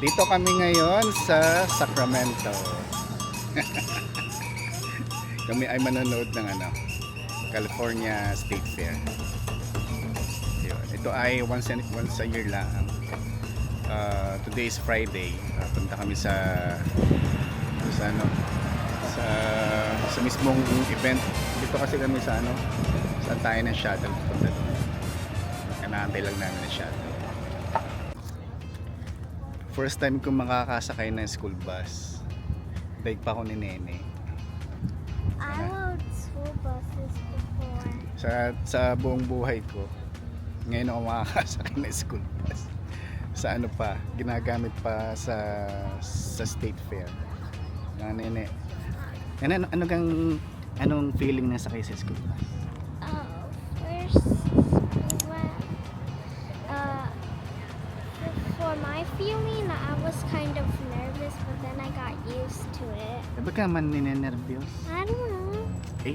Dito kami ngayon sa Sacramento. Kami ay manonood ng California State Fair. Yun. Ito ay once a year lang. Today is Friday. Punta kami sa mismong event. Dito kasi kami sa saan tayo ng shuttle punta doon. Kanaantay lang namin ng shuttle. First time kong makakasakay ng school bus. Daig pa ako ni Nene. I rode school buses before. Sa buong buhay ko, ngayon ako makakasakay ng school bus. Sa ginagamit pa sa state fair. Nene. Anong feeling na sakay sa school bus? First, for my feeling, I was kind of nervous, but then I got used to it. Ba't ka man ninenervyos? I don't know.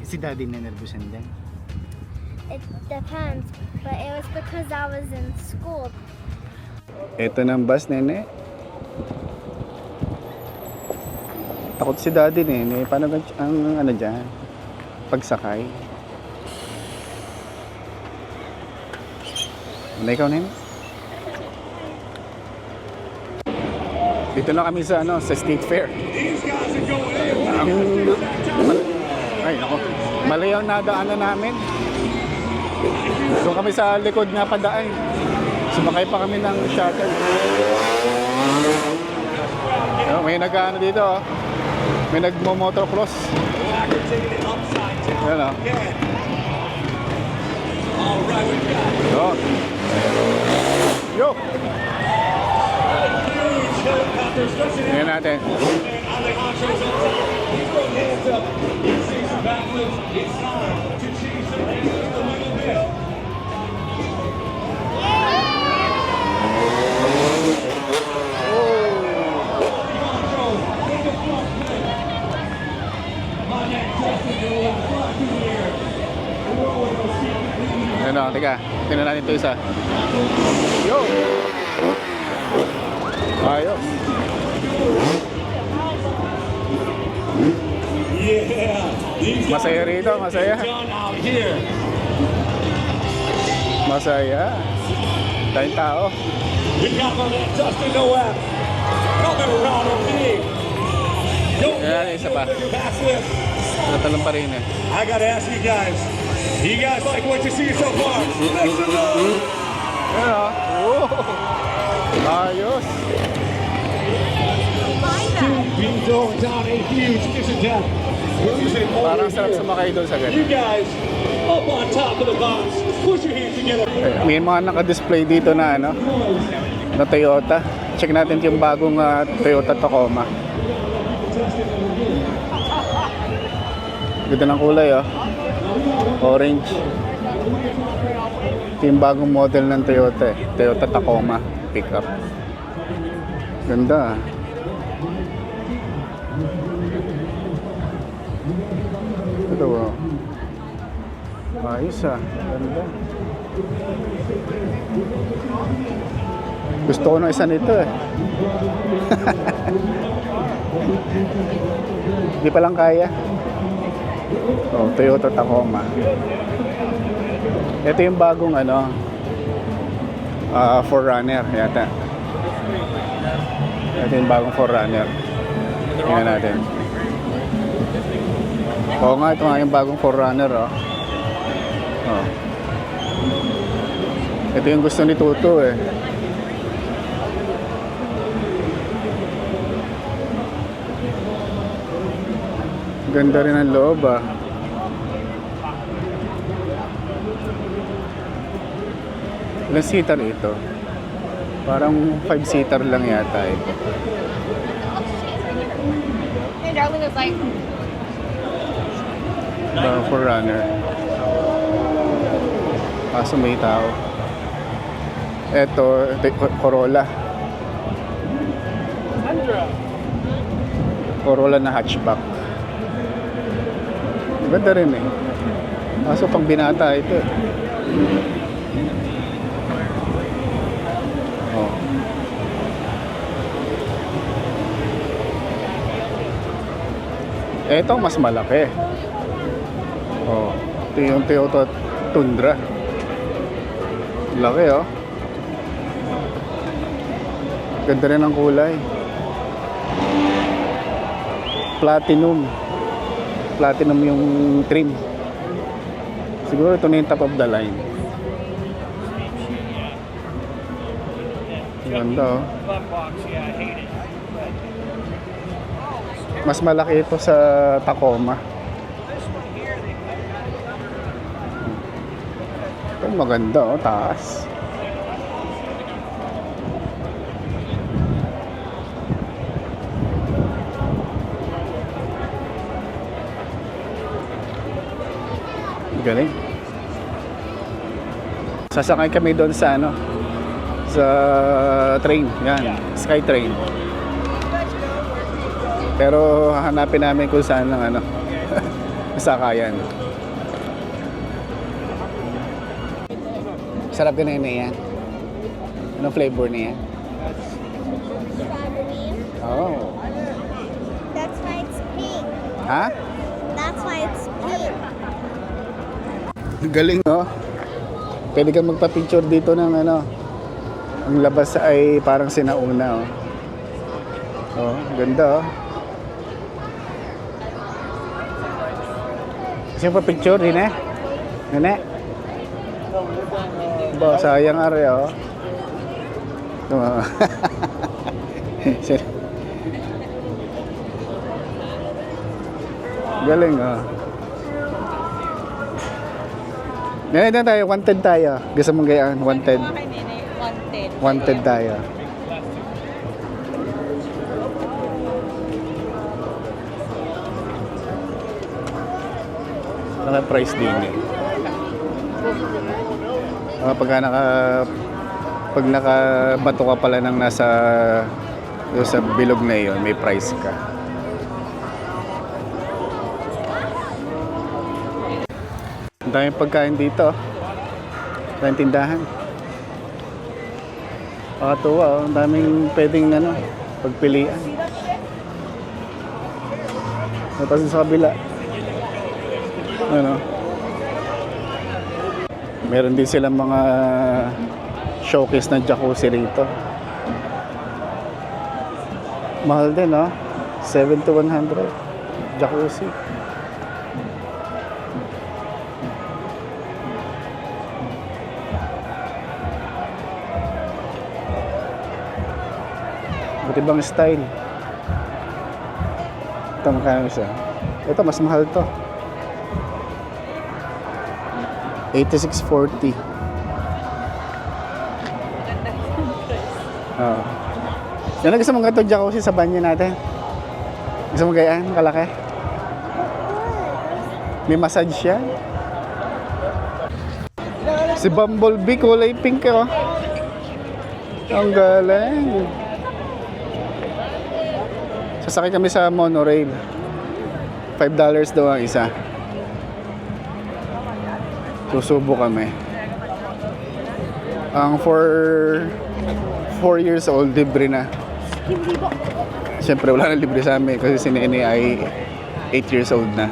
Si daddy ninenervyosan din. It depends, but it was because I was in school. Ito ng bus, Nene. Takot si daddy, Nene. Paano ang dyan? Pagsakay. Ano ikaw, Nene? Dito na kami sa State Fair. Malayaw na daanan namin. Doon kami sa likod nga padaan. Sumakay pa kami ng shuttle. May dito, oh. May nagmo-motocross. Yan, oh. Yo! Tingnan natin. Teka, tingnan natin ito isa. Yo! Ayos. Masaya rito, masaya. Masaya. Tayong tao. Yan, isa pa. Natalong pa rin eh. I gotta ask you guys like what you see so far? Make some noise! Ayos. Being going down a huge kitchen tap. Parang sarap sumakay doon sa ganyan. You guys up on top of the box. Put your hands together. May mga naka-display dito na na Toyota. Check natin yung bagong Toyota Tacoma. Ganda ng kulay, oh. Orange. Ito yung bagong model ng Toyota eh. Toyota Tacoma pickup. Ganda, ah. Ito, oh. Ayos, ah. Ganda. Gusto ko ng isa nito eh. Hindi pa lang kaya. Oh, Toyota Tacoma. Ito yung bagong 4Runner yata. Ito yung bagong 4Runner. Tingnan natin. Oo nga, ito nga yung bagong 4Runner, oh. Oh. Ito yung gusto ni Tuto eh. Ganda rin ang loob, ah. Ilang seater ito? Parang 5-seater lang yata ito. Hey, darling, it's like... Parang 4Runner. Kaso may tao. Ito, Corolla. Corolla na hatchback. Ganda rin eh. Kaso pang binata ito. Oh. Ito mas malaki. Oh, ito yung Toyota Tundra. Laki oh. Ganda rin ang kulay. Platinum. Platinum yung trim. Siguro ito na yung top of the line. Ganda oh. Mas malaki ito sa Tacoma. Ito maganda oh, taas. Galing. Sasakay kami doon sa ano, sa train, yan, Skytrain. Pero hanapin namin kung saan ng ano, sakayan. Sarap ganun na yan. Anong flavor niya? Strawberry. Oh. That's why it's pink. Ha? That's why it's pink. Galing oh. Pwede kang magpa-picture dito ng ano. Ang labas ay parang sinauna oh. Oh, ganda oh. Kasi pa-picture din eh. Nene. Ba, sayang are oh. Galing oh. Ngayon na tayo, wanted tayo. Gusto mong gayaan, wanted. Wanted tayo. Naka-price din eh. Pag nakabato ka pala ng nasa sa bilog na iyon, may price ka. Ang daming pagkain dito. Daming tindahan. Pakatuwa, oh. Ang daming pwedeng ano, pagpilian. Tapos sa kabila. Ano? Meron din silang mga showcase na jacuzzi rito. Mahal din, no? 7 to 100 jacuzzi. Buti bang style? Ito magkano siya? Ito mas mahal to. 86.40. Oh. Yan ang gusto mong gatong jacuzzi sa banyo natin. Gusto mong gayaan? Kalaki? May massage siya. Si Bumblebee kulay pink oh. Ang galing. Sasakay kami sa monorail. $5 daw ang isa. Susubo kami. Ang 4 years old, libre na. Siyempre wala na libre sa amin kasi si Nene ay 8 years old na.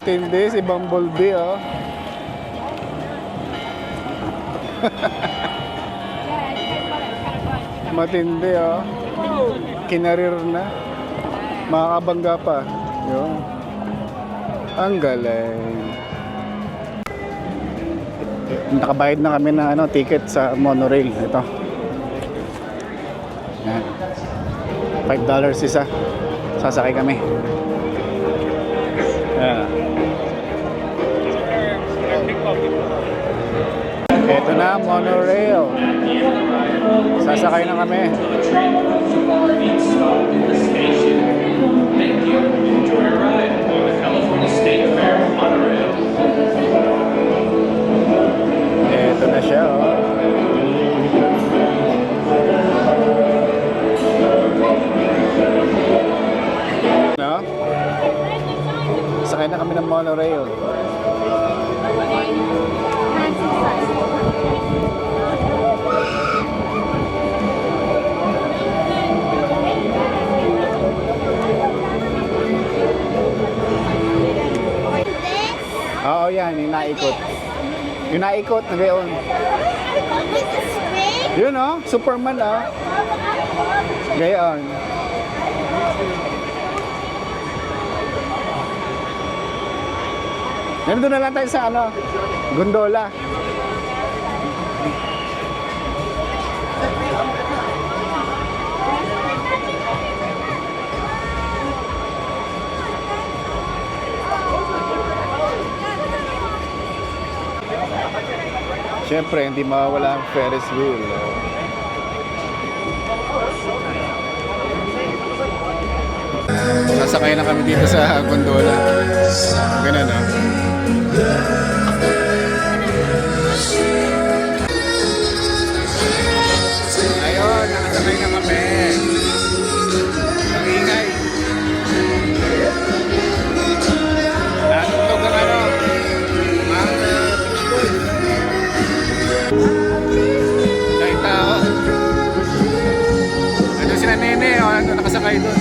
Tindi si Bumblebee oh. Matindi oh. Kinarir na. Makakabangga pa. Yun. Ang galing. Nakabayad na kami ng ano, ticket sa monorail. Ito. Yan. $5 isa. Sasakay kami. Yan. Ito na, monorail. Sasakay na kami. Thank you. Enjoy your ride on the California State Fair monorail. Ito na siya, oh. No? Sakay na kami ng monorail. naikot. Yung naikot na gayon. With the spring? Yun oh, Superman oh. Gayon. Nandun na lang tayo sa ano, gondola. Siyempre, hindi mawawala ang Ferris wheel. Sasakay na kami dito sa gondola. Ganun, no? Ayun, nakasakay na kami. Ang ingay. Natutog ang ano. Ang tao. Ano sila nene, o ano nakasakay doon.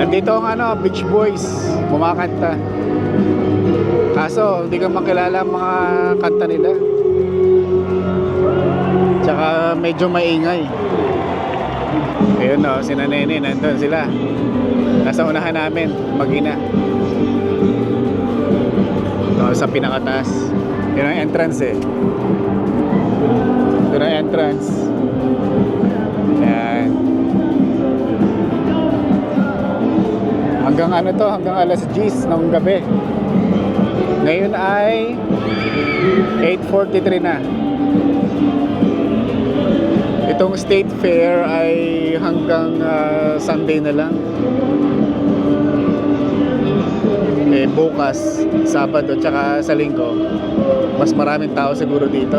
Nandito ang ano, Beach Boys, kumakanta. Kaso, hindi ko makilala ang mga kanta nila. Tsaka medyo maingay. Ayun o, sina Nene, nandun sila. Nasa unahan namin, mag-ina. Ito, sa pinakataas. Yun ang entrance eh. Ito ang entrance. Ayan. Hanggang ano to, hanggang alas 10 ng gabi. Ngayon ay 8:43 na. Itong state fair ay hanggang Sunday na lang. Eh, bukas, Sabado, tsaka sa Linggo, mas maraming tao siguro dito.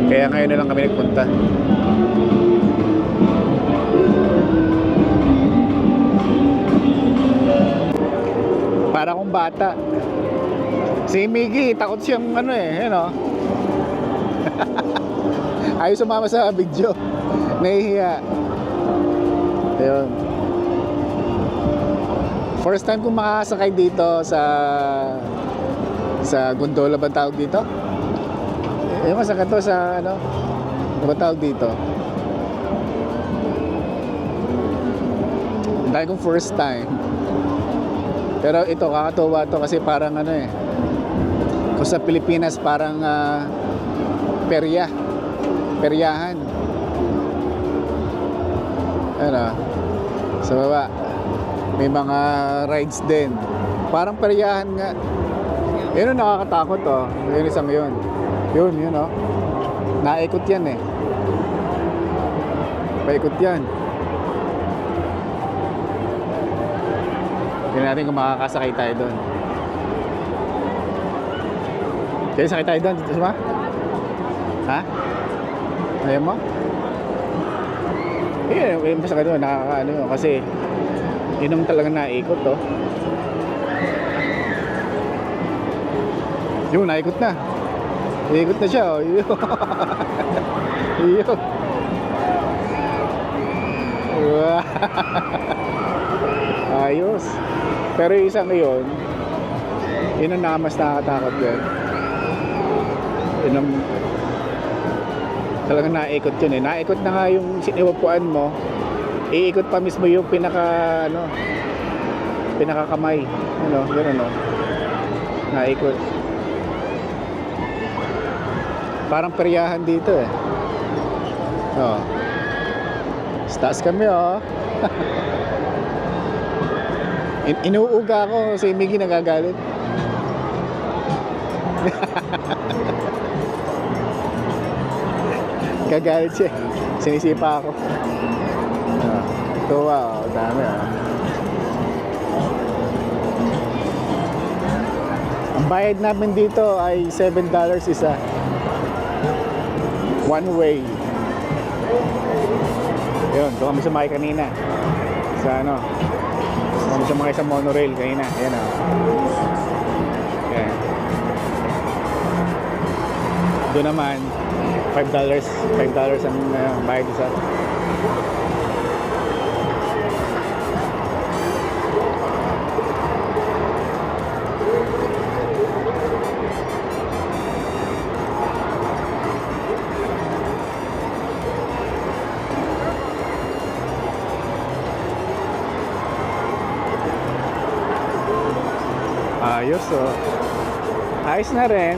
Kaya ngayon na lang kami nagpunta. Para akong bata. Si Miggy, takot siyang ano eh, you know. Ayaw sumama sa video. Nahihiya. Ayun. First time kong makakasakay dito sa gondola ba tawag dito? Eh, masakit to sa ano? Ano ba tawag dito? Dahil kong first time. Pero ito, kakatuwa to kasi parang ano eh. Kung sa Pilipinas parang peryahan. Ano, sa baba may mga rides din. Parang peryahan nga. Yun ang nakakatakot oh. Yun isang yun. Yun oh. Naikot yan eh. Paikot yan. Tingnan natin kung makakasakay tayo doon. Kaya sakay tayo doon, dito ba? Ha? Ayaw mo? Eh, masakay doon, nakakaano yun. Kasi, yun ang talagang naikot, oh. Yung, naikot na. Naikot na siya, oh. Yun. Yun. Wow. Ayos. Pero yung isang yun ang mas nakakatakot yun. Yun ang talagang naikot yun eh. Naikot na nga yung siniwapuan mo. Iikot pa mismo yung pinakakamay. Ano, gano'n no. Naikot. Parang peryahan dito eh. Oh. Taas kami oh. Inuuga ako, si Miggy nagagalit. Gagalit siya. Sinisipa ako. Tuwa, oh, dami oh. Ang bayad namin dito ay $7 isa. One way. Yun, doon kami sumakay kanina. Sa ano? Kung sumakay sa monorail kayo na. Ayan o. Ayan. Doon naman, $5 ang bayad isa. Ayos oh. Ayos na rin.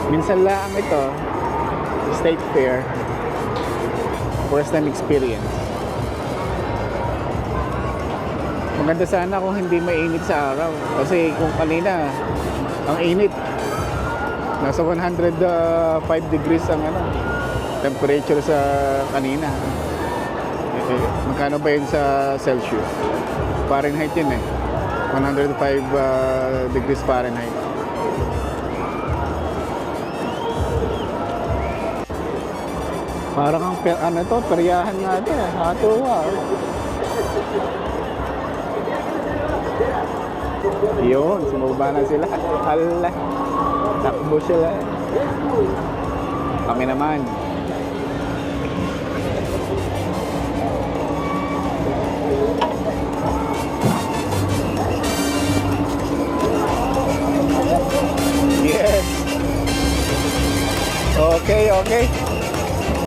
Minsan lang ito. State Fair. First time experience. Maganda sana kung hindi mainit sa araw. Kasi kung kanina, ang init. Nasa 105 degrees ang temperature sa kanina. Magkano ba yun sa Celsius? Fahrenheit yun eh. 105 degrees Fahrenheit. Parang ang peryahan natin eh. Hatuwa. Yun, sumubaba na sila. Hala. Takbo sila. Kami naman. Yes. Okay, okay.